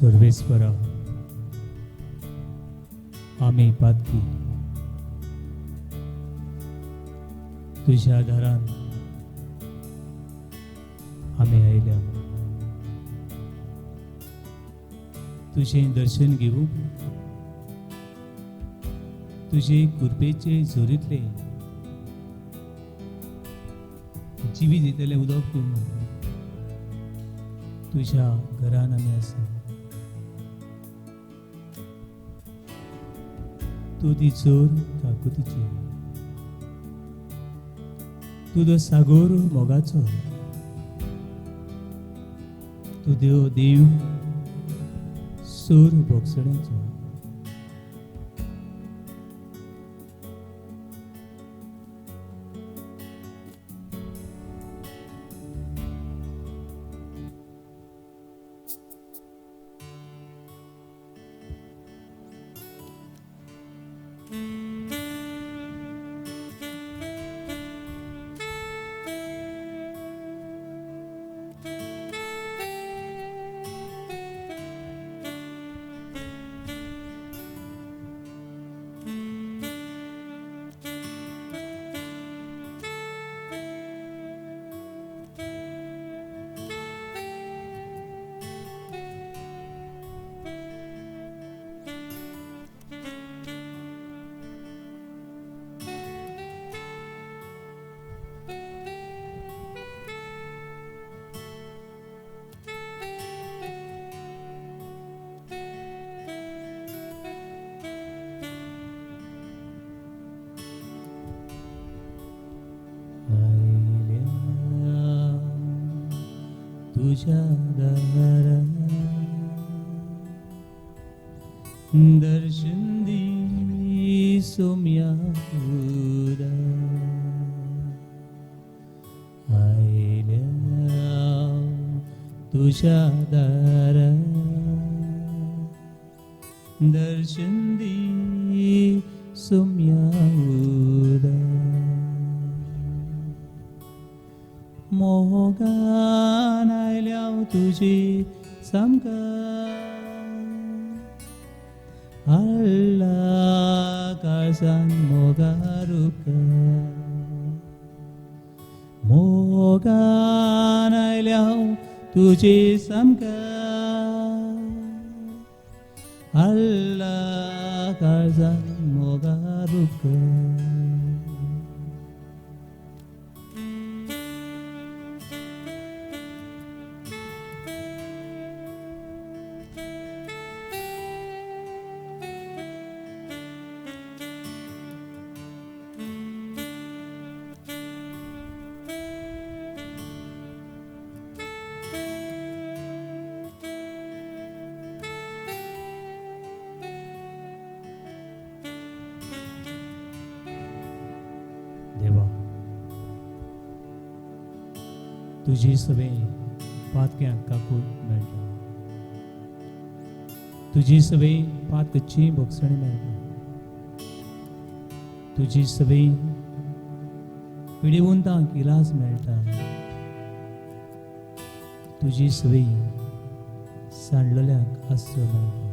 सर्वेस्वरा आम्ही पातकी तुझ्या दारान आम्ही आयल्या तुझे दर्शन घेऊ तुझे कृपेचे जोरीतले जिवीत दितले उदक घेऊ तुझ्या घरान आम्ही आसा तू ती चोर काकुतीची तुझो सागोर मोगाचो तू देव सोर बोगसड्याचो तुझ्या दारात दर्शन दी सोम्या उदा आयल्या तुझ्या दारात दर्शन दी सोम्या उदा मोगान आयल्या तुझी सामका हल्ला काळजान मोगारूक मोगान आयल्या तुझी सामका हल्ला काळजान मोगारूक देवा तुझी सवे पातक्यांक काकूट मेळटा तुझी सवे पातकची बोगसणी मेळटा तुझी सवे पिडिवंतांक इलाज मेळटा तुझी सवे सांडलेल्यांक आसरो मेळटा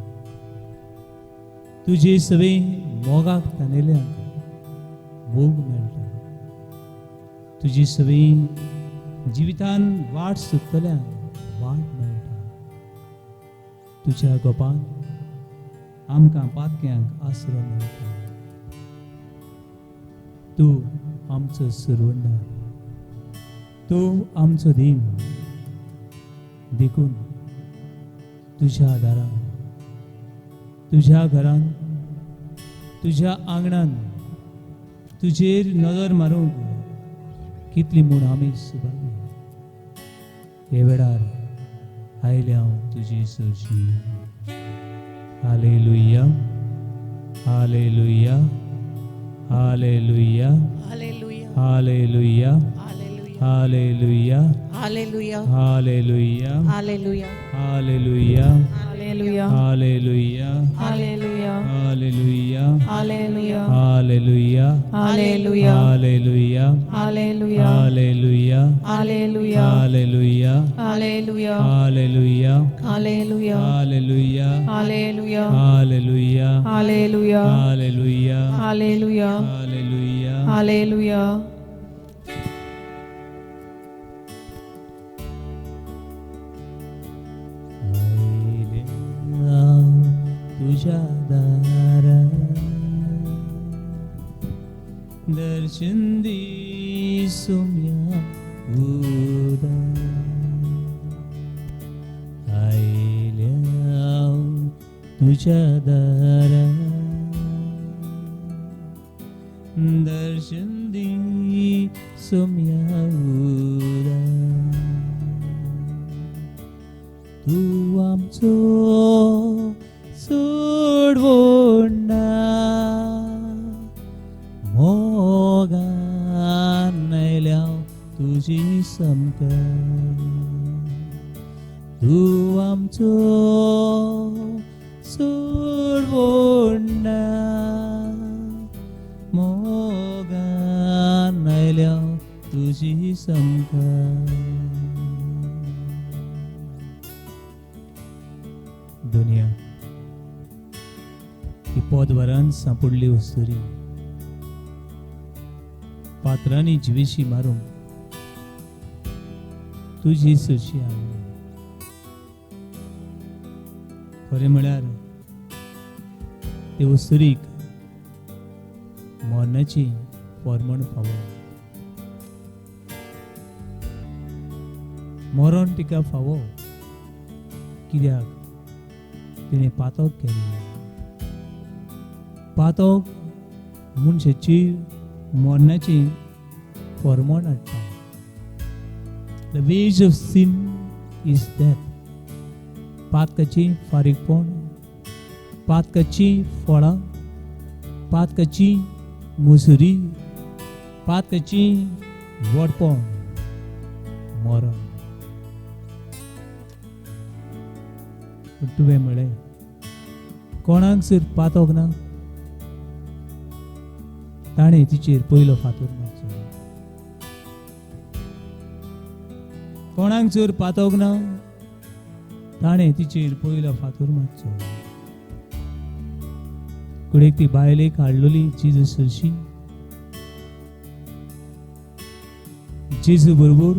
तुझी सवे मोगाक ताणेल्यांक मोग मेळटा तुझी सवे जिवितान वाट सुकतल्यांक वाट मेळटा तुझ्या गोपान आमकां पातक्यांक आसरो मेळटा तू आमचो सुरवंडार तू आमचो दिन देखून तुझ्या दारान तुझ्या घरान तुझ्या आंगणान तुझेर नजर मारूंक कितली म्हूण आमी सुबागली हे वेळार आयले हांव तुजी सोशी hallelujah hallelujah hallelujah hallelujah hallelujah Hallelujah. Hallelujah Hallelujah. Hallelujah Hallelujah. Hallelujah Hallelujah. Hallelujah Hallelujah. Hallelujah. Hallelujah. Hallelujah. Hallelujah. Hallelujah. Hallelujah. Hallelujah. Hallelujah. Hallelujah. Hallelujah. Hallelujah. Hallelujah. Hallelujah. Hallelujah. Hallelujah. Hallelujah. Hallelujah. Hallelujah. तुझ्या दारात दर्शन दे सोम्या उदा आयल्या तुझ्या दारात दर्शन दे सोम्या उदा तू आमचो सोडवों ना मोगान आयल्या तुझी समकत तू आमचो सोडवों ना मोगान आयल्या तुझी समकत दुनिया ही पोदवरान सांपडली वस्तुरी पात्रांनी जिवेशी मारूंक तुजी सुशी हाडली खरें म्हळ्यार ते वस्तुरीक मरणाची फॉर्मण फावो मरण तिका फावो कित्याक तिने पातक केली पातक मनशाची मरणाची फॉर्मण हाडटा the wages of sin is death पातकाची फारीकपण पातकाची फळां पातकाची मुसुरी पातकाची वडपण मरण तुवें म्हळें कोणाक जर पातोक ना ताणें तिचेर पयलो फातर मारचो कोणाक जर पातोक ना ताणें तिचेर पयलो फातर मारचो कडेक ती बायलेक हाडलेली जेजूची जेजू बरोबर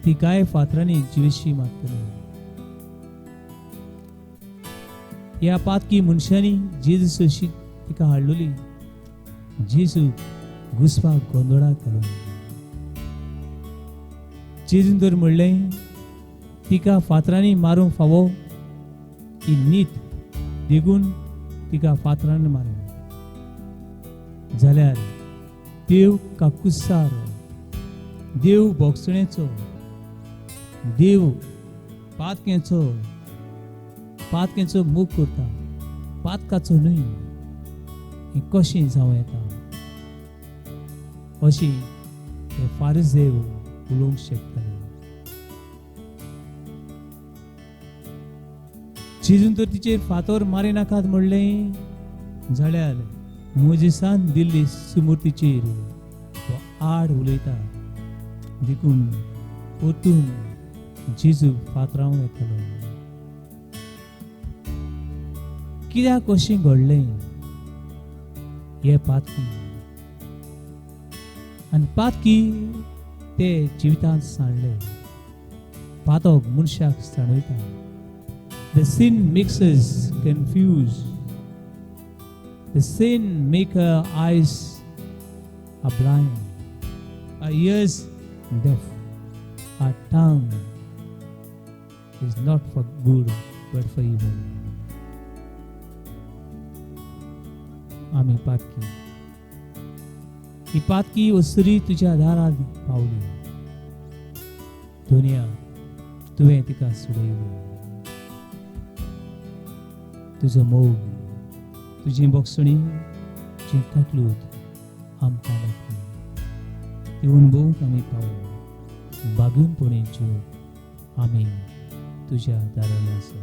ती कांय फातरांनी जिवेशी मारतली ह्या पातकी मनशांनी जेजूची तिका हाडलेली जेजू घुसपाक गोंधळाक घालून जेजून तर म्हणलें तिका फातरांनी मारूंक फावो ही न्हीद देखून तिका फातरांनी मारलें जाल्यार देव काकुसार देव बोगसणेचो देव पातकेचो मोग करता पातकाचो न्हय हें कशें जावं येता अशी हे फारिसेव उलोवंक शकताले जेजून तर तिचेर फातर मारी नाकात म्हणलें जाल्यार मोजेसान दिल्ली सुमूर्तीचेर तो आड उलयता देखून परतून जेजू फातरावंक येतालो कित्याक अशें घडलें हे पातकी आनी पातकी ते जिवितांत सांडले पातक मनशाक सांडयता The sin makes us confused. The sin makes our eyes are blind, our ears deaf, our tongue is not for good but for evil. आमी पातकी ही पातकी वस्तुरी तुज्या दारांत पावली दुनिया तुवें तिका सोडयली तुजो मोग तुजी बोगसणी जी तकलूत आमकां दाखली ती अणभवूंक आमी पावो बागूनपणीच्यो आमी तुज्या दारांत आसा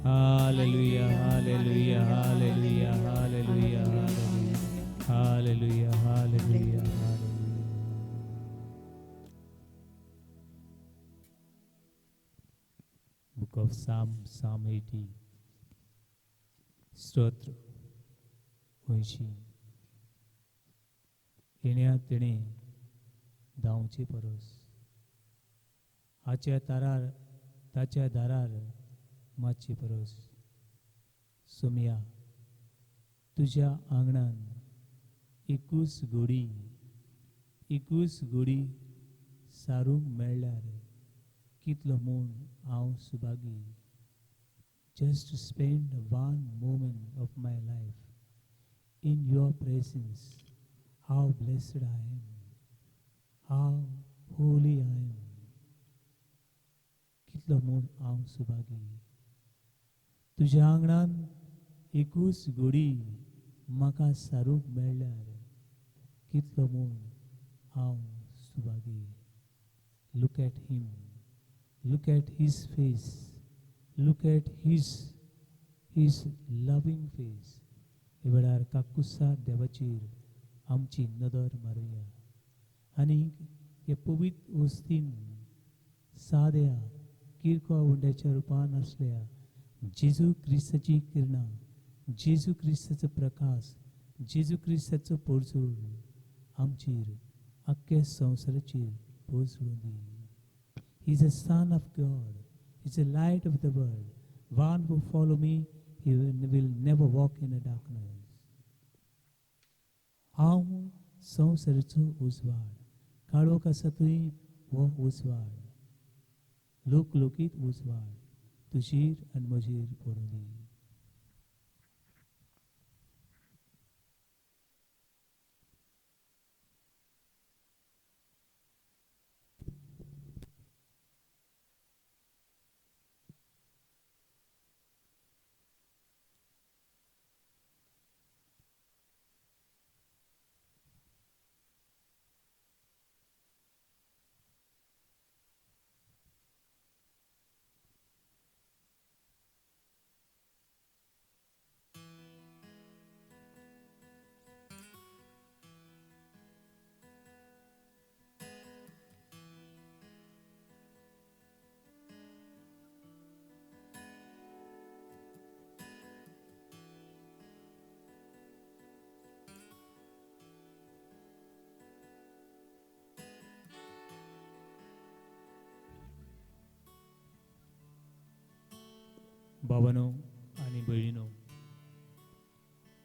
Hallelujah, hallelujah, hallelujah, hallelujah, hallelujah, hallelujah, hallelujah. Book of Psalm 80. स्तोत्र 80. येण्या तिणे धांवचे परस हाच्या तारार ताच्या दारार मातशे परस सोम्या तुझ्या आंगणान एकूच घोडी सारूंक मेळ्ळ्यार कितलो म्हूण हांव Subhagi. Just to spend one moment of my life in your presence. How blessed I am. How holy I am. कितलो म्हूण हांव सुभागी. तुज्या आंगणान एकूच घोडी म्हाका सारूंक मेळ्ळ्यार कितलो म्हूण हांव Subhagi. Look at him. Look at his face. Look at his loving face. हे वेळार काकुसार देवाचेर आमची नदर मारुया आनी हे पवित्र वस्तीन साद्या किरकोळ उंड्याच्या रुपान आसल्या जेजू क्रिस्ताची किरणां, जेजू क्रिस्ताचो प्रकाश, जेजू क्रिस्ताचो पोरजोर आमचेर आख्ख्या संवसाराचेर पोसळून दी. He is a son of God. He is a light of the world. One who follow me, he will never walk in a darkness. हांव संवसाराचो उजवाड. काळोख आसा थंय हो उजवाड. लोकलोकीत उजवाड तुजेर आनी म्हजेर पडूं दी. भावानो आनी भयणीनो,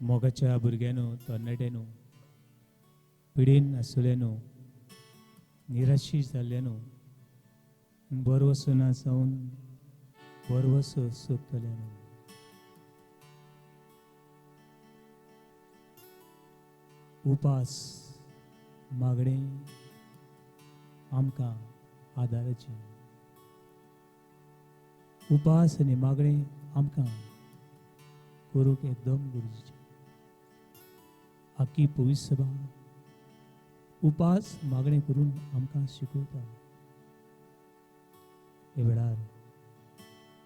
मोगाच्या भुरग्यानो, तरणाट्यानो, पिडीन आसलेनो, निराशी जाल्ल्यानो, बरवसना जावन बरवस सोदतल्यानो, उपास मागणे आमकां आदाराची. उपास आनी मागणे आमकां करूंक एकदम गरजेचें. आख्खी पवित्र सभा उपास मागणे करून आमकां शिकयता. हे वेळार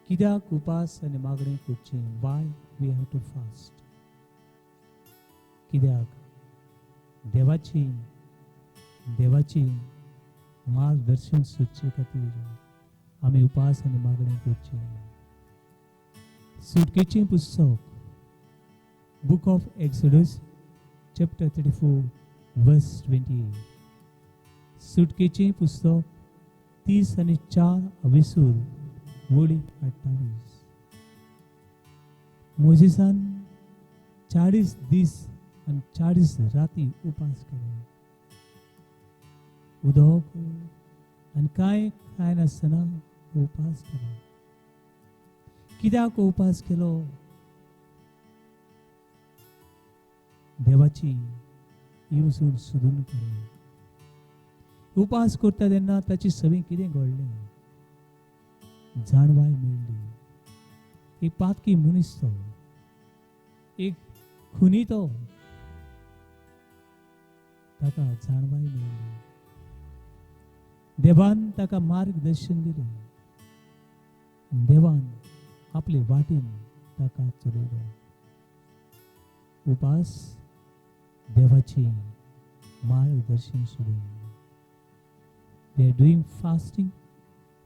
कित्याक उपास आनी मागणे करचें? Why we have to fast? कित्याक देवाची मार्गदर्शन सोदचे खातीर आमी उपास आनी मागणे करचे. सुटकेचें पुस्तक, बुक ऑफ एक्सोडस चॅप्टर 34 वर्स 28. सुटकेचें पुस्तक 30 आनी 4 अविसूर वळी 28. मोजेसान 40 दीस आनी 40 राती उपास केले. उदक आनी कांय खाय नासतना उपास केलो. कित्याक उपास केलो? देवाची येवजण सोदून काडली. उपास करता तेन्ना ताची सवी कितें घडलें जाणवाय मेळ्ळी. एक पातकी मनीस तो, एक खुनी तो, ताका जाणवाय मेळ्ळी. देवान ताका मार्गदर्शन दिलें. देवान आपले वाटेन ताका चलयलो. उपास देवाचे मार्गदर्शन सोडून. We are doing fasting.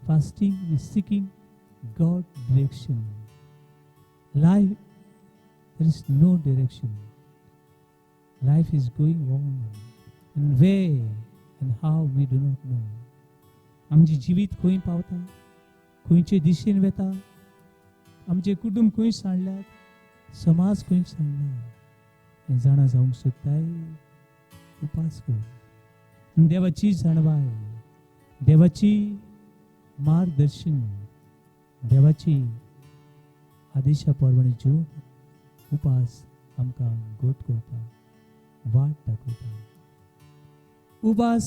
Fasting is seeking God direction. Life, there is no direction. Life is going on. And where and how we do not know. आमचे जिवीत खंय पावता, खंयचे दिशेन वेता, आमचे कुटुंब खंय सांडल्यात, समाज खंय सांडला, हें जाणा जावंक सोदताय, उपास कर. देवाची जाणवाय, देवाची मार्गदर्शन, देवाची आदेशा प्रमाणे जीवन उपास आमकां गोट करता, वाट दाखयता. उपास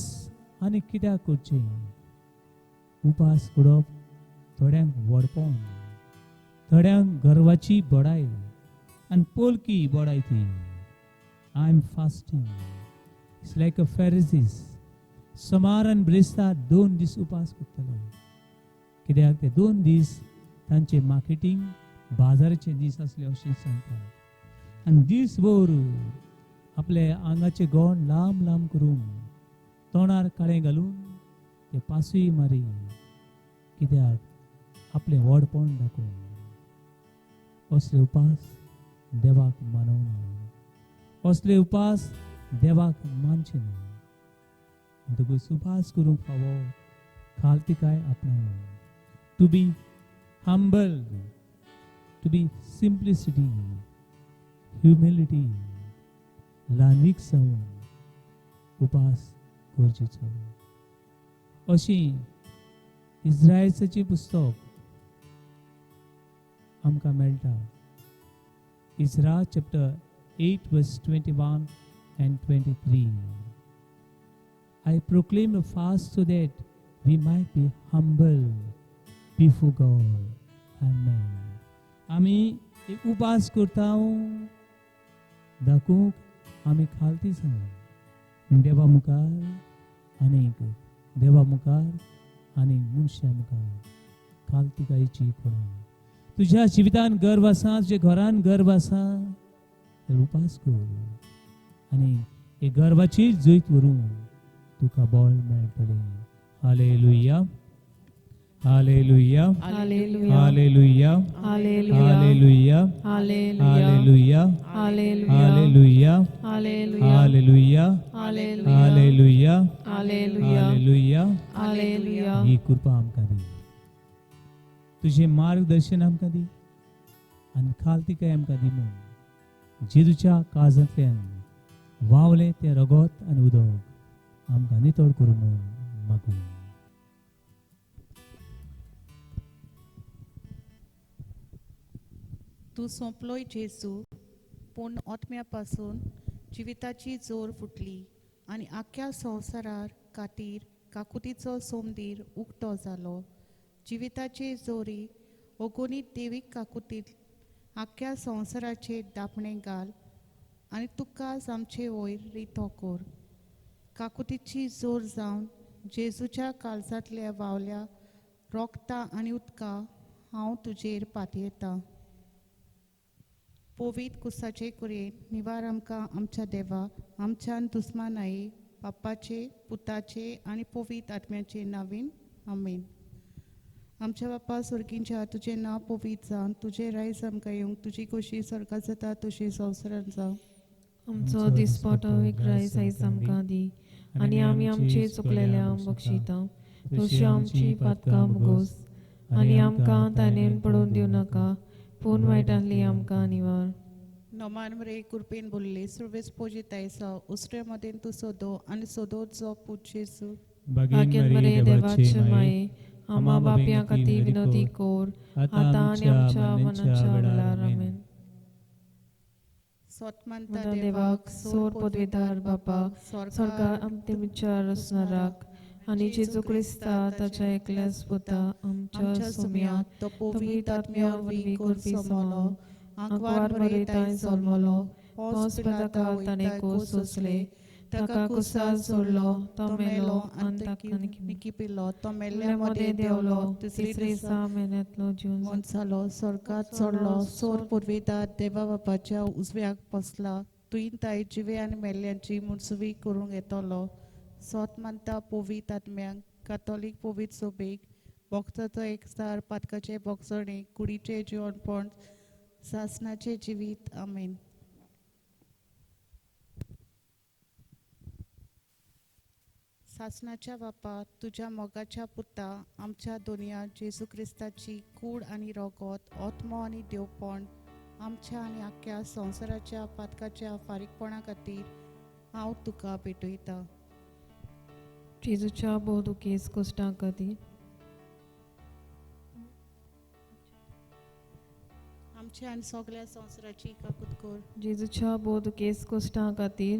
आनी कित्याक करचें? उपास करप थोड्यांक वडपण, थोड्यांक गर्वाची बडाय आनी पोलकी बडाय ती. I am fasting. It's like a Pharisees. सोमार आनी ब्रेस्तार 2 दीस उपास करतले. कित्याक ते 2 दीस तांचे मार्केटींग बाजाराचे दीस असले अशें सांगतात. आनी दीसभर आपले आंगाचे गोण लांब लांब करून तोंडार काळें घालून ते पासूय मारी. कित्याक आपले व्हडपण दाखोवन. असले उपास देवाक मानवना. असले उपास देवाक मानचे ना. देखून उपास करूंक फावो खालतिकाय आपणावून. To be humble, to be simplicity, humility, ल्हानवीक जावन उपास गरजेचो. अशीं इस्रायेलचें पुस्तक आमकां मेळटा. इस्रा chapter 8 verse 21 and 23. I proclaim a fast so that we might be humble before God. Amen. आमी एक उपास करता दाखोवंक आमी खालती सांग देवा मुखार आनीक देवा मुखार आनीक मनशां मुखार खालतिकायेची खोणा. तुज्या जिवितान गर्व आसा, तुज्या घरान गर्व आसा, तर उपास कर आनी हे गर्वाची जैत व्हरून तुका बळ मेळटलें. Hallelujah, hallelujah, Hallelujah. Hallelujah, Hallelujah. Hallelujah, Hallelujah. Hallelujah, Hallelujah. Hallelujah, Hallelujah. Hallelujah, Hallelujah. Hallelujah. Hallelujah. ही कृपा आमकां दी. तुझे मार्गदर्शन आमकां दी आनी खालतिकाय आमकां दी. म्हूण जेजूच्या काळजांतल्यान वावलें तें रगत आनी उदक आमकां नितळ करूं म्हूण मागूं. तू सोंपलोय जेजू, पूण आत्म्यापासून जिविताची जोर फुटली आनी आख्या संवसारार खातीर काकुतीचो सोमदीर उक्तो जालो. जिविताचे जोरी ओगोनीत देवीक काकुतीत आख्या संवसाराचेर दापणें घाल आनी तुकाच आमचे वयर रितो कर. काकुतीची जोर जावन जेजूच्या काळजांतल्या वावल्या रोगता आनी उदका हांव तुजेर पातयेतां. पोवीत कुसाचे कुरेन निवार आमकां आमच्या देवा, आमच्या दुस्मानाये बापाचे, पुताचे आनी पोवीत आत्म्याचे नांवेन. आमेन. आमच्या बापा सुर्गींच्या तुजें नांव पोवीत जावन तुजें रायज आमकां येवंक, तुजी खोशी स्वर्गांत जाता तशी संवसारांत जावं. आमचो दिसपटो रायज आयज आमकां दी आनी आमी आमचे चुकलेल्यांक बक्षिता. तशी आमची पातकां मुगोस आनी आमकां तानेन पडोवन दिवं नाका, पूण वायटांतली आमकां निवार. नोमान मरे कुरपेन बोलले सुरवेस पोजितायसा उसरे मदेन तू सोदो आनी सोदोत जो पूज जेजू. भाग्यन बरे देवाचे माये, आमा बापया खातीर विनोदी कोर, आतां आनी आमच्या मरणाच्या वेळार. आमेन. स्वतमंता देवाक सोर पदवेदार बापाक स्वर्गार अंतिम विचार असणाराक आनी जेजू क्रिस्ता ताच्या एकल्याच पुता आमच्या सुम्याक तो पवित्र आत्म्या वरवीं करपी सोलो आंकवार बरे ताय जल्मलो, पोस पदाकाल ताणे कोस सोसले, ताका कुसार सोडलो तो मेलो आनी ताका निकी पिलो तो मेल्ल्या मध्ये देवलो तिसरे दिसा महिन्यांतलो जीवन मनसालो स्वर्गात चडलो सोर पुर्विदार देवा बापाच्या उजव्याक बसला तुयेन ताई जिवे आनी मेल्ल्यांची मुनसुवी करूंक येतलो सोत मानता पोवीत आत्म्यांक कातोलीक पोवीत सोबेक भोगताचो एकसार पातकाचे भोगसणे कुडीचे जेवणपण सासणाचे जिवीत आमेन. सासणाच्या बापा तुझ्या मोगाच्या पुता आमच्या दोनया जेजू क्रिस्ताची कूड आनी रोगोत आत्मो आनी देवपण आमच्या आनी आख्या संवसाराच्या पातकाच्या फारीकपणा खातीर हांव तुका भेटयता. जेजूच्या बोदुकेस कश्टां खातीर आमच्या आनी सगळ्या संवसाराची काकूत कर. जेजूच्या बोदुकेस कश्टां खातीर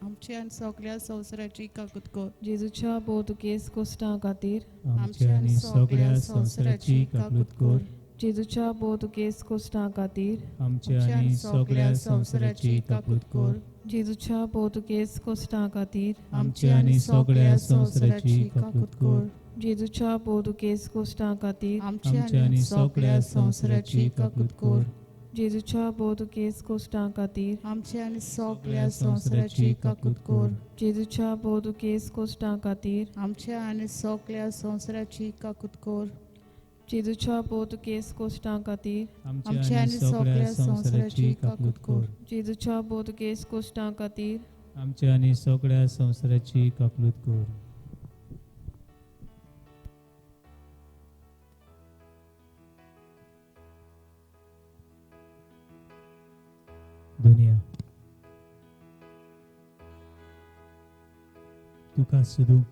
आमच्या आनी सगळ्या संवसाराची काकूत कर. जेजूच्या बोदुकेस कश्टां खातीर आमच्या आनी सगळ्या संवसाराची काकूत कर. जेजूच्या बोदुकेस कश्टां खातीर आमच्या आनी सगळ्या संवसाराची काकूत कर. जेजूच्या बोदुकेस कश्टां खातीर आमच्या आनी सगळ्या संवसाराची काकूत कर. जेजूच्या बोदुकेस कश्टां खातीर आमच्या आनी सगळ्या संवसाराची काकूत कर. जेजूच्या बोदुकेस कश्टां खातीर आमच्या आनी सगळ्या संवसाराची काकूत कर. जेजूच्या बोदुकेस कश्टां खातीर आमच्या आनी सगळ्या संवसाराची काकूत कर. जेजूच्या बोदुकेस कश्टां खातीर आमच्या आनी सगळ्या संवसाराची काकूत कर. जेजूच्या बोदुकेस कश्टां खातीर आमच्या आनी सगळ्या संवसाराची काकूत कर. दुनिया तुका सोदूंक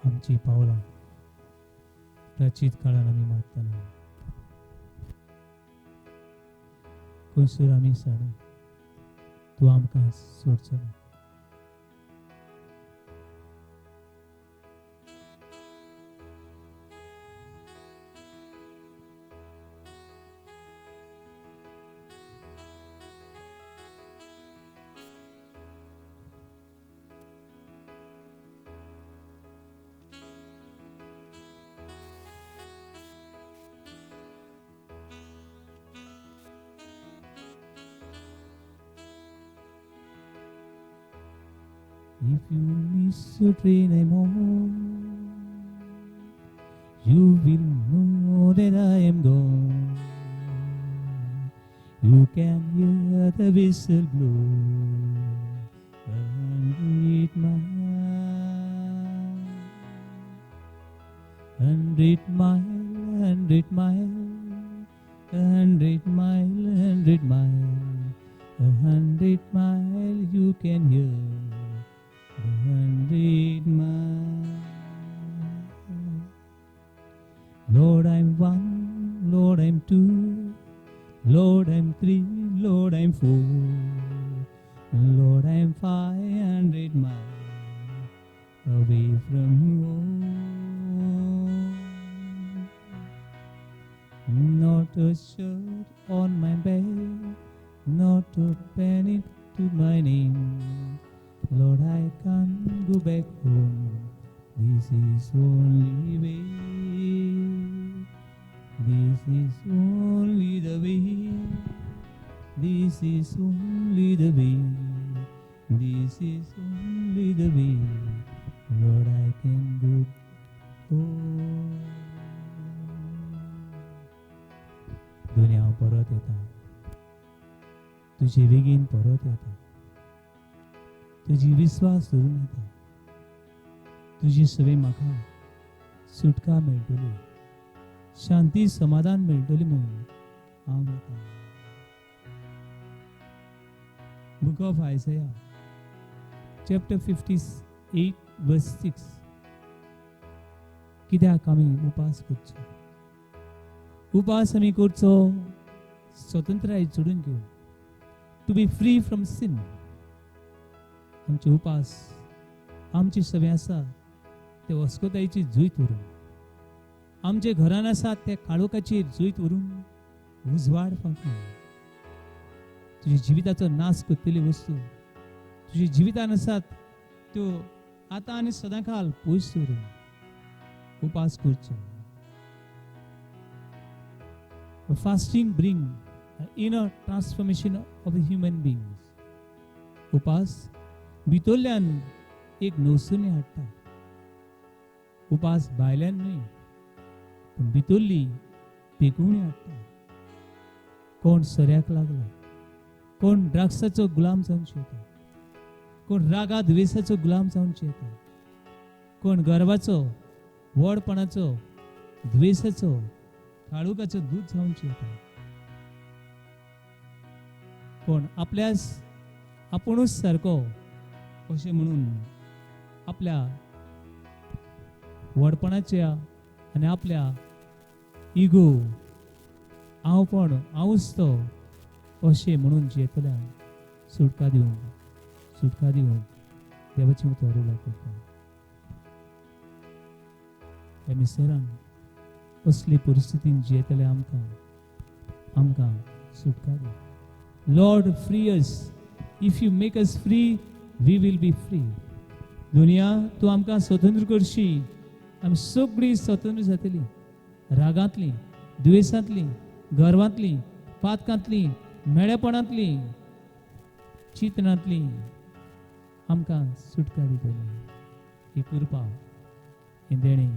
आमची पावलां प्राचीत काळान आमी मागतना खंयसर आमी साडू तूं आमकां सोडचो ना. If you miss your train I'm home, you will know that I am gone. You can hear the whistle blow and 100 mile, 100 mile, 100 mile, 100 mile, 100 mile you can hear. 100 mile. Lord, I'm one, Lord, I'm two, Lord, I'm three, Lord, I'm four, Lord, I'm 500 miles away from home. Not a shirt on my back, not a penny to my name. Lord, I can't go back home. This is only way. This is only the way. This is only the way. This is only the way. Lord, I can go home. दुनिया परत येता. तुझे बेगीन परत येता. तुझी विश्वास धरून येता. तुझी सवय म्हाका सुटका मेळटली, शांती समाधान मेळटली म्हणून हांव येता. Book of Isaiah, chapter 58, verse 6. कित्याक आमी उपास करचो? उपास आमी करचो स्वतंत्राय सोडून घेवन, to be free from sin. आमचे उपास, आमची सवय आसा ते वस्कोतायेची जुयत व्हरून, आमचे घरान आसा ते काळोखाचेर जुयत व्हरून उजवाड फावटी तुझ्या जिविताचो नाश करतली वस्तू तुझे जिवितान आसात त्यो आतां आनी सदांकाळ पयस दवरून उपास करचो. Fasting bring inner transformation of the human beings. उपास भितरल्यान एक नवसुणी हाडटा. उपास भायल्यान न्हय पूण भितरली पेकुवणी हाडटा. कोण सऱ्याक लागला, कोण ड्रग्साचो गुलाम जावंचे येता, कोण रागा द्वेषाचो गुलाम जावंचे येता, कोण गर्वाचो व्हडपणाचो द्वेषाचो काळुकाचो दूध जावंचे येता, कोण आपल्यास आपुणूच सारको अशें म्हणून आपल्या व्हडपणाच्या आनी आपल्या इगो हांवूच तो अशें म्हणून जियेतल्यांक सुटका दिवंक देवाची उतर करता. ह्या मिसेरान असली परिस्थितीन जियेतले आमकां सुटका दी. Lord, free us. If you make us free, we will be free. दुनिया तू आमकां स्वतंत्र करशी, आमी सगळीं स्वतंत्र जातलीं. रागांतलीं, द्वेषांतलीं, गर्वांतलीं, पातकांतलीं, मेळेपणांतलीं, चिंतनांतलीं आमकां सुटका दितली. ही कृपा ही देणी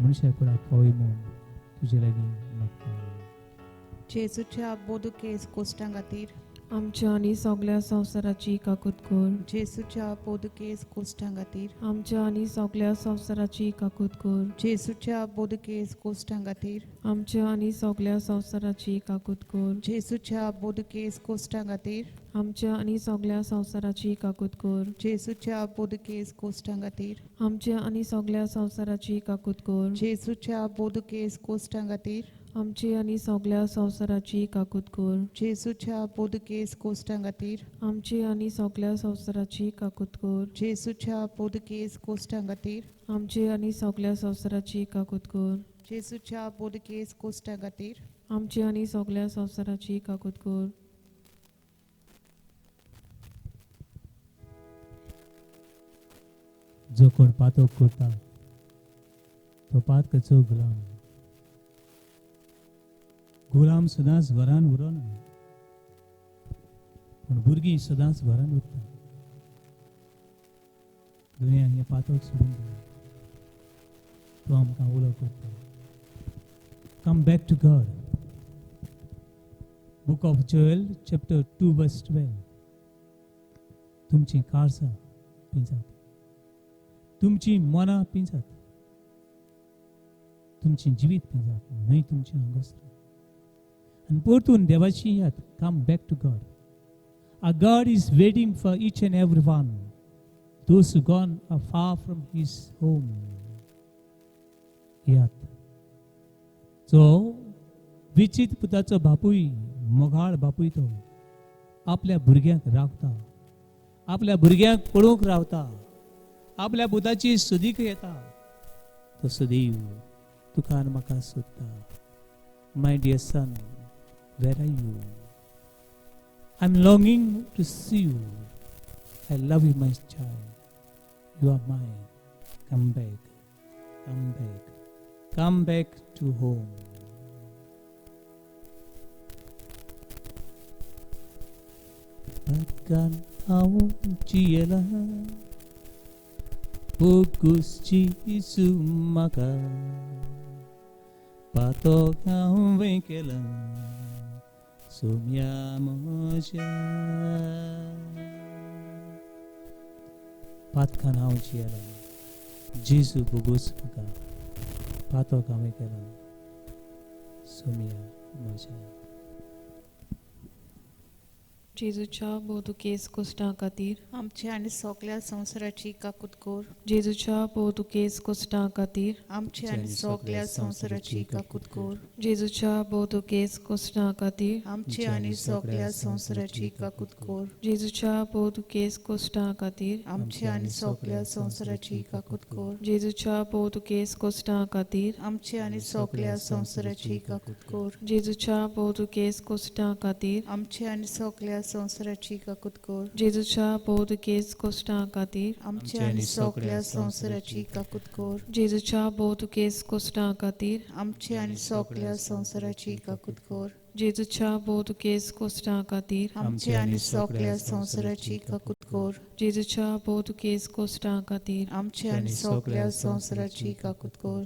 मनशा कुळाक पावय म्हूण तुजे लागीं मागता. जेजूच्या बोदकेस कोश्टां खातीर, आमच्या आनी सगळ्या संवसाराची काकूत कर. जेजूच्या बोदकेस कोश्टां खातीर, आमच्या आनी सगळ्या संवसाराची काकूत कर. जेजूच्या बोदकेस कोश्टां खातीर, आमच्या आनी सगळ्या संवसाराची काकूत कर. जेजूच्या बोदकेस कोश्टां खातीर, आमच्या आनी सगळ्या संवसाराची काकूत कर. जेजूच्या बोदकेस कोश्टां खातीर, आमच्या आनी सगळ्या संवसाराची काकूत कर. जेजूच्या बोदकेस कोश्टां खातीर, आमची आनी सगळ्या संवसाराची काकूत कर. जेजूच्या बोदकेस कोश्टां खातीर, आमची आनी सगळ्या संवसाराची काकूत कर. जेजूच्या बोदकेस कोश्टां खातीर, आमची आनी सगळ्या संवसाराची काकूत कर. जेजूच्या बोदकेस कोश्टां खातीर, आमची आनी सगळ्या संवसाराची काकूत कर. जो कोण पातक करता तो पातकाचो गुलाम सदांच घरान उरना, पूण भुरगीं सदांच घरान उरता. दुनियाक हें पातक सोडून दिलें. तो आमकां उलो करता. Come back to God. Book of Joel chapter 2 verse 12. तुमची काळजां पिंजात, तुमची मनां पिंजात, तुमची जिवीत पिंजात, न्हय तुमची आंगोस्त्र. आनी परतून देवाची याद. Come back to God. Our God is waiting for each and every one, those who gone are far from His home. याद. जो विचित पुताचो बापूय, मोगाळ बापूय तो आपल्या भुरग्यांक रावता, आपल्या भुरग्यांक पळोवंक रावता, आपल्या पुताची सुदीक येता. तो सदैव तुका आनी म्हाका सोदता. My dear son, where are you? I'm longing to see you. I love you, my child. You are mine. Come back. Come back. Come back to home. Akan awong ciyala Pugus cisu maka Patok ang wengkelang Sumya moja Patkan awong ciyala Jisu pugus maka Patok ang wengkelang Sumya moja. जेजूच्या बोदकेस कोश्टां खातीर, आमच्या आनी सगळ्या संवसाराची काकूत कर. जेजूच्या बोदकेस कोश्टां खातीर, आमच्या आनी सगळ्या संवसाराची काकूत कर. जेजूच्या बोदकेस कोश्टां खातीर, आमच्या आनी सगळ्या संवसाराची काकूत कर. जेजूच्या बोदकेस कोश्टां खातीर, आमच्या आनी सगळ्या संवसाराची काकूत कर. जेजूच्या बोदकेस कोश्टां खातीर, आमच्या आनी सगळ्या संवसाराची काकूत कर. जेजूच्या बोदकेस कोश्टां खातीर, आमच्या आनी सगळ्या संवसाराची काकूत कर. जेजूच्या बोधकेस कोश्टां खातीर आमच्या आणि सगळ्या संवसाराची काकूत कर. जेजूच्या बोधकेस कोश्टां खातीर आमच्या आणि सगळ्या संवसाराची काकूत कर. जेजूच्या बोधकेस कोश्टां खातीर आमच्या आणि सगळ्या संवसाराची काकूत कर. जेजूच्या बोधकेस कोश्टां खातीर आमच्या आणि सगळ्या संवसाराची काकूत कर.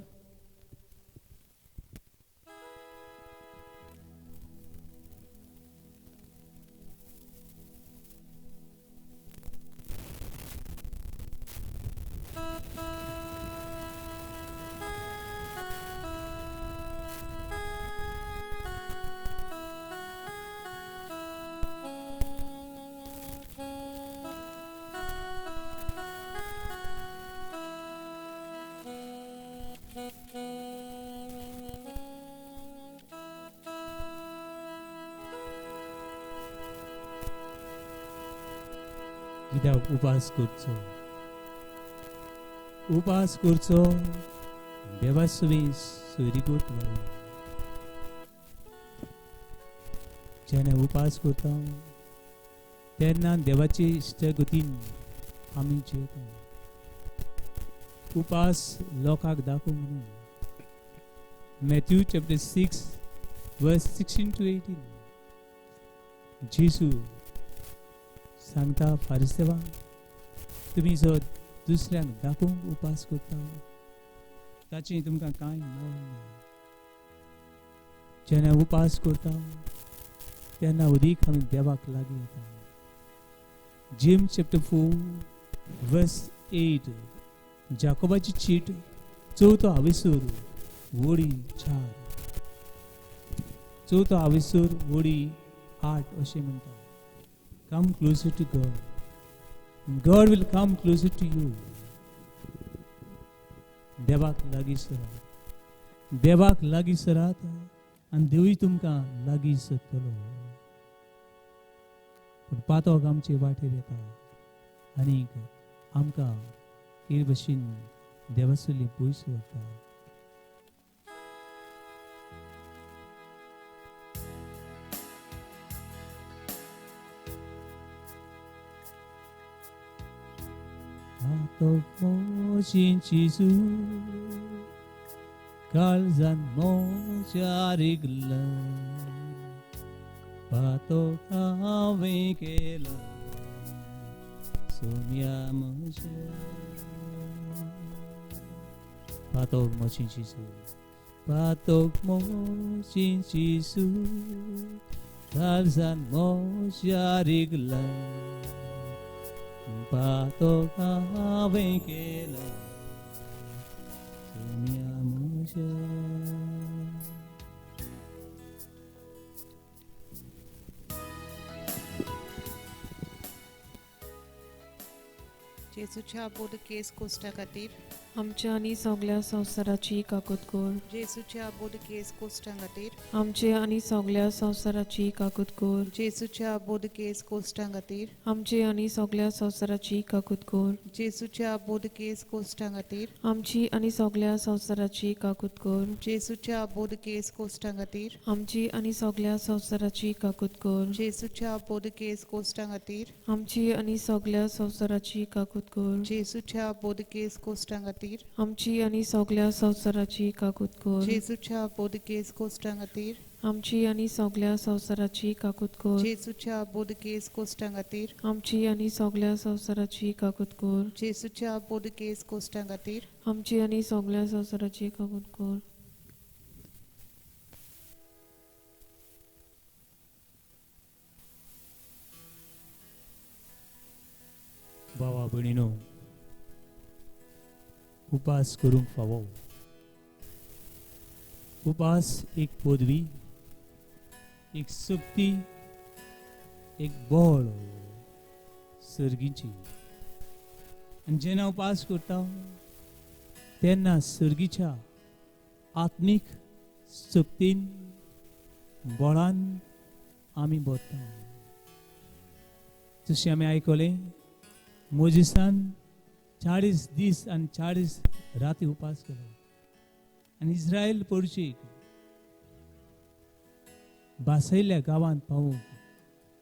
कित्याक उपास करचो. उपास करचो देवा सुवें सोयरी करता. जेन्ना उपास करता तेन्ना देवाचे इश्टगतीन आमी जेवता. उपास लोकांक दाखोवंक न्हू. Matthew chapter 6 verse 16 to 18. जेजू सांगता फारिसेवांक, तुमी जो दुसऱ्यांक दाखोवंक उपास करता ताची तुमकां कांय मोल ना. जेन्ना उपास करता तेन्ना उदीक आमी देवाक लागीं येता. James chapter 4 verse 8. जाकोबाची चीट 4थो आविसूर वडी 4. 4थो आविसूर वडी 8 अशें म्हणटा. Come closer to God. God will come closer to you. देवाक लागीं सरात. देवाक लागीं सरात आनी देवूय तुमकां लागीं सरतलो. पूण पातोक आमचे वाटेर येता आनीक आमकां हे भशेन देवासली पयस व्हरता. Patok mo sin Jesus, kalzan mo jariglan, patok ave kela, sumya mo siya. Patok mo sin Jesus, patok mo sin Jesus, kalzan mo jariglan. Patok ave kela sumya musha. जेजूच्या बोधकेस Koshta खातीर. आमच्या आनी सगळ्या संवसाराची काकूत कर. जेजूच्या बोधकेस कोश्टा खातीर. आमचे आनी सगळ्या संवसाराची काकूत कर. जेजूच्या बोधकेस कोश्टा खातीर. आमचे आनी सगळ्या संवसाराची काकूत कर. जेजूच्या बोधकेस कोश्टा खातीर. आमची आनी सगळ्या संवसाराची काकूत कर. जेजूच्या बोधकेस कोश्टा खातीर. आमची आनी सगळ्या संवसाराची काकूत कर. जेजूच्या बोधकेस कोश्टा खातीर. आमची आनी सगळ्या संवसाराची काकूत कर. जेजूच्या बोधकेस कोश्टा खातीर. आमची आनी सगळ्या संवसाराची काकूत कर. जेजूच्या बोधकेस कोश्टा खातीर. आमची आनी सगळ्या संवसाराची काकूत कर. जेजूच्या बोधकेस कोश्टा खातीर. आमची आनी सगळ्या संवसाराची काकूत कर. जेजूच्या बोधकेस कोश्टा खातीर. आमची आनी सगळ्या संवसाराची काकूत कर. भावा भयणीनो, उपास करूंक फावो. उपास एक पदवी, एक शक्ती, एक बळ सर्गीची. आनी जेन्ना उपास करता तेन्ना सर्गीच्या आत्मीक शक्तीन बळान आमी बदता. जशें आमी आयकलें, मोजिसान 40 दीस आनी 40 राती उपास केलो आनी इस्रायल पोरचेक बासयल्ल्या गांवांत पावूंक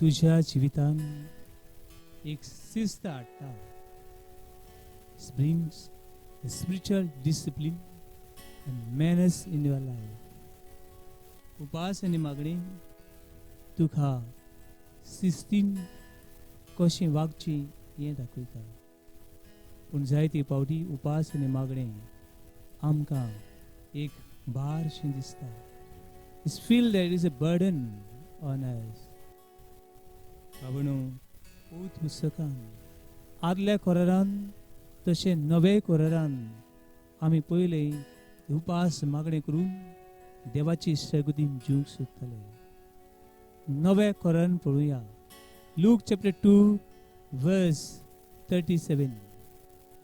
तुझ्या जिवितान एक शिस्त हाडटा. brings a spiritual discipline and manners in your life. उपास आनी मागणी तुका शिस्तीन कशें वागची हें दाखयता. पूण जायते पावटी उपास आनी मागणें आमकां एक भारशें दिसता. It's feel there is a burden on us. बाबणू पवित्र पुस्तकान आदल्या कोरारान तशें नवे कोरारान आमी पयले उपास मागणें करून देवाची सगुदीन जीवंक सोदताले. नवे कोरारान पळोवया. लूक चॅप्टर 2 वर्स 37.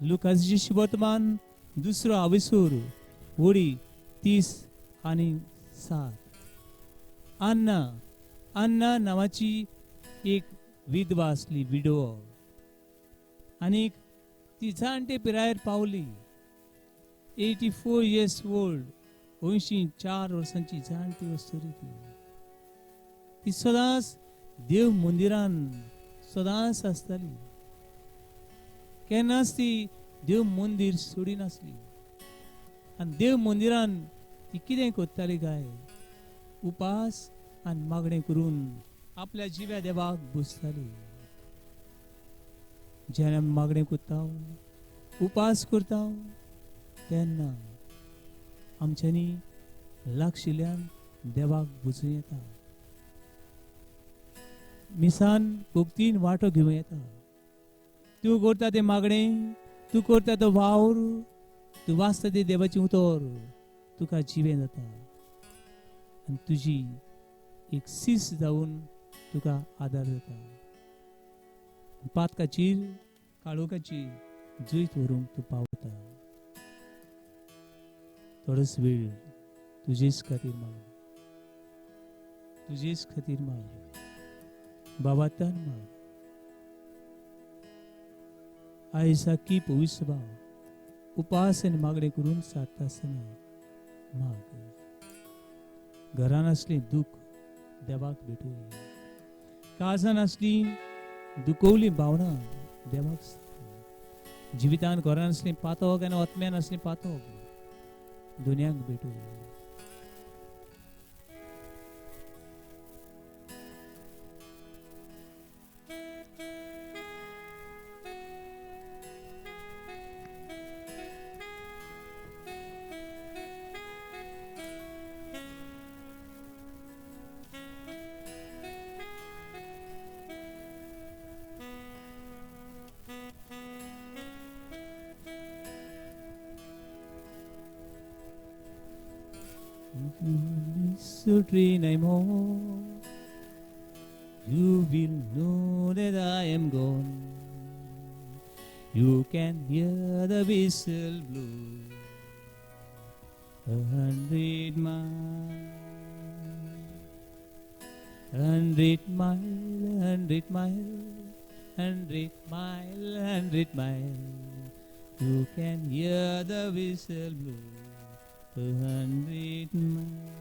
लुकाची शुभवर्तमान दुसरो आविसूर वडी 30 आनी 7. अन्ना नावाची एक विधवा असली, विडो, आणि ती जाणटे पिरायेर पावली. 84 years old, 84 वर्सांची जाणटी वस्तुरी ती सदांच देव मंदिरान सदांच आसताली. केन्नाच ती देव मंदिर सोडी नासली. आनी देव मंदिरान ती कितें करताली काय, उपास आनी मागणें करून आपल्या जिव्या देवाक बुजताली. जेन्ना आमी मागणें करता, उपास करता, तेन्ना आमच्यांनी लागशिल्ल्यान देवाक बुजूं येता. मिसान भक्तीन वांटो घेवं येता. तूं करता तें मागणें, तूं करता तो वावर, तूं वाचता ती देवाची उतर, तुका जिवें जाता. आनी तुजी एक सीस जावन तुका आदार जाता. पातकाचेर काळोखाचेर जैत व्हरूंक तूं पावता. थोडोच वेळ तुजेच खातीर माग, तुजेच खातीर माग, बाबातान माग. आयसाकी पवित्र भाव उपास आनी मागणें करून साधता आसतना माग. घरान असलें दूख देवाक भेटूं. काळजान असली दुखवली भावना देवाक. जिवितान घरान असलें पातक आनी आत्म्यान असलें पातक दुनियाक भेटूं. So dream I'm home, you will know that I am gone. You can hear the whistle blow 100 miles, 100 miles, 100 miles, 100 miles, 100 miles. You can hear the whistle blow 100 miles.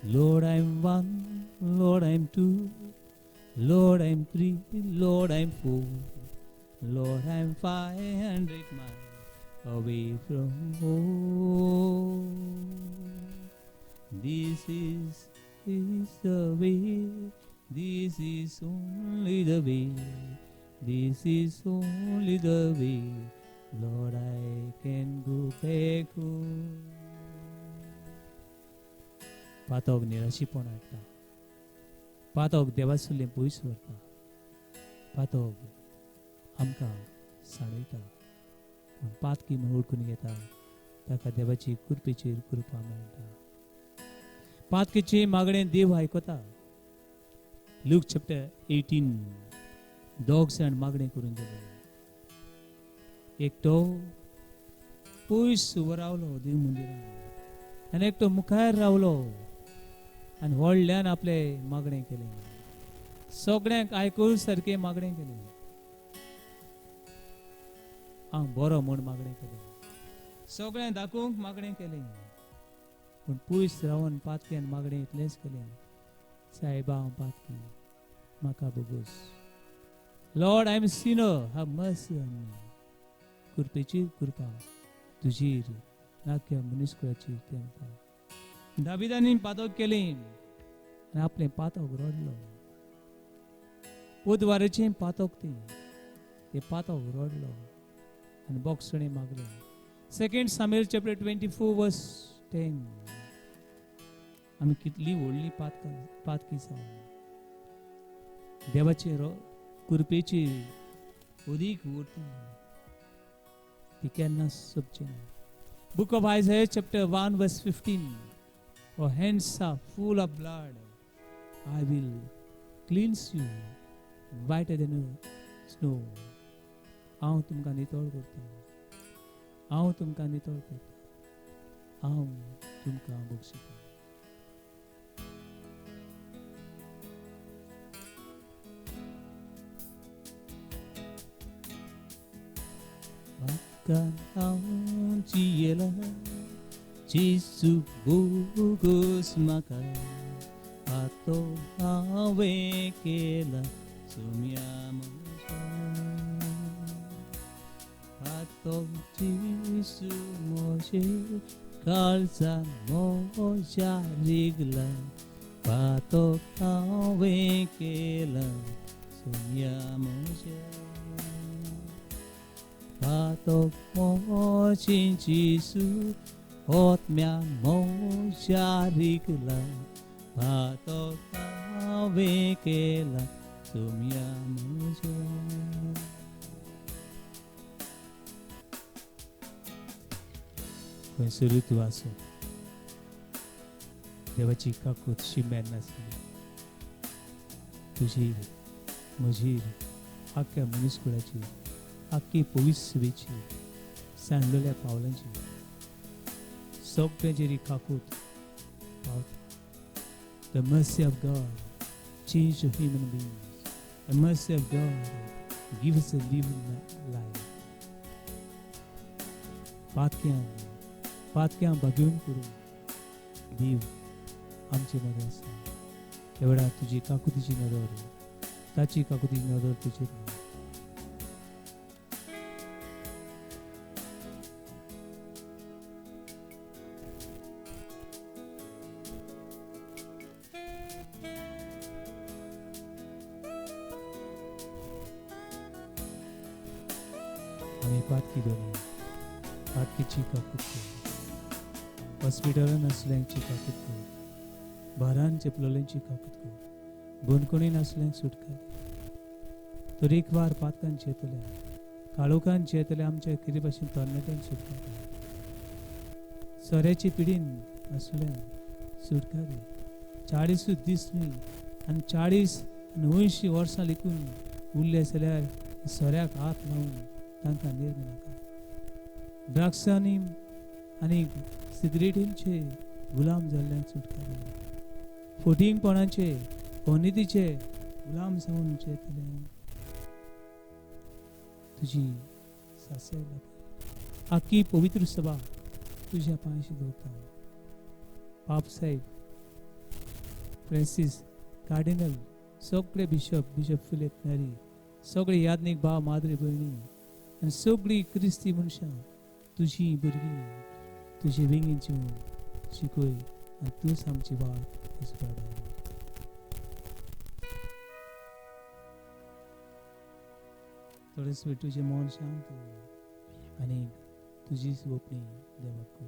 Lord, I'm one, Lord, I'm two, Lord, I'm three, Lord, I'm four, Lord, I'm 500 miles away from home. This is the way, this is only the way, this is only the way, Lord, I can go back home. पातक निराशीपण हाडटा. पातक देवासुल्लें पयस व्हरता. पातक आमकां साडयता. पूण पातकी म्हूण ओळखून घेता ताका देवाची कृपेचेर कृपा मेळटा. पातकेचे मागणें देव आयकता. लूक चॅप्टर 18 दोग जाण मागणें करून गेले. एकटो पयस उबो रावलो देव मंदिरांत आनी एकटो मुखार रावलो आनी व्हडल्यान आपले मागणें केलें. सगळ्यांक आयकूं सारकें मागणें केलें. हांव बरो म्हूण मागणें केलें. सगळ्यांक दाखोवंक मागणें केलें. पूण पयस रावन पातक्यान मागणें इतलेंच केलें. साहेबा हांव पातकी म्हाका बोगोस. Lord, I am sinner, have mercy on me. कृपेची कृपा तुजीर नाक्या मनीसकुळाचेर तेंका. दाविदानी पातक केलें आनी आपलें पातक रडलो. बुधवाराचें पातक तें पातक रडलो आनी बोगसणें मागलें. 2 Samuel chapter 24 verse 10. आमी कितली व्हडली पातकी जावन देवाचे कृपेची उदीक उरता ती केन्ना सोंपची ना. Book of Isaiah chapter 1 verse 15. Your hands are full of blood. I will cleanse you whiter than snow. हांव तुमकां नितळ करता. हांव तुमकां नितळ करता. हांव तुमकां बक्षिता. Haun ciela Jesu bugos maka Ato awe kela Sumyamo Ato Jesu Moshe Kalsa Mosha Rigla Pato awe kela Sumyamo Patok mo sin Jesu hot mya mo sharikla patok ave kela sumya mo. Konsuru tu aso देवाची काकूत शिमेर नासली. तुझी म्हजी आख्या मनीसकुळाची आख्खी पवित्रची सांडलेल्या पावलांची सगळ्यांचेर काकूत पावता. The mercy of God change the human beings. The mercy of God gives us a living life. पातक्यां बघून करून देव आमचे मध्ये आसा. एवढा तुझी काकुतीची नदर ताची काकुतीची नदर तुजेर. आम्ही पातकी दोनी पातकीची काकूत करू. हॉस्पिटलान आसल्यांची काकूत करू. भारान चेपलोल्यांची काकूत करू. गोंदकोणीन आसल्यांक सुटका. तरेकवार पातकान चेतल्या काळोखान चेतल्या आमच्या कितें भाशेन तरणाट्यांक सुटका दी. सोऱ्याची पिडीन आसल्यांक सुटका दी. 40 दीस न्ही आनी 40 आनी 80 वर्सां लिखून उरले जाल्यार सोऱ्याक हात लावन तांकां निर्णय नाका. ड्रग्सांनी आनी सिगरेटींचे गुलाम जाल्ल्यांक सुटका दी. फोटिंगपणाचे अनितीचे गुलाम जावन चेतल्यांक तुजी सासय लागी. आख्खी पवित्र सभा तुज्या पांयशी दवरता. पाप साहेब, फ्रांसीस, कार्डिनल, सगळे बिशप फिलीप नेरी, सगळे यादनीक भाव माद्री भयणी आनी सगळीं क्रिस्ती मनशां तुजी भुरगीं तुजे विंगीन जिवन शिकोय आनी तूंच आमची वाट इसपाड. थोडेच वेळ तुजें मन शांत आनी तुजीच ओपणी देवाक कर.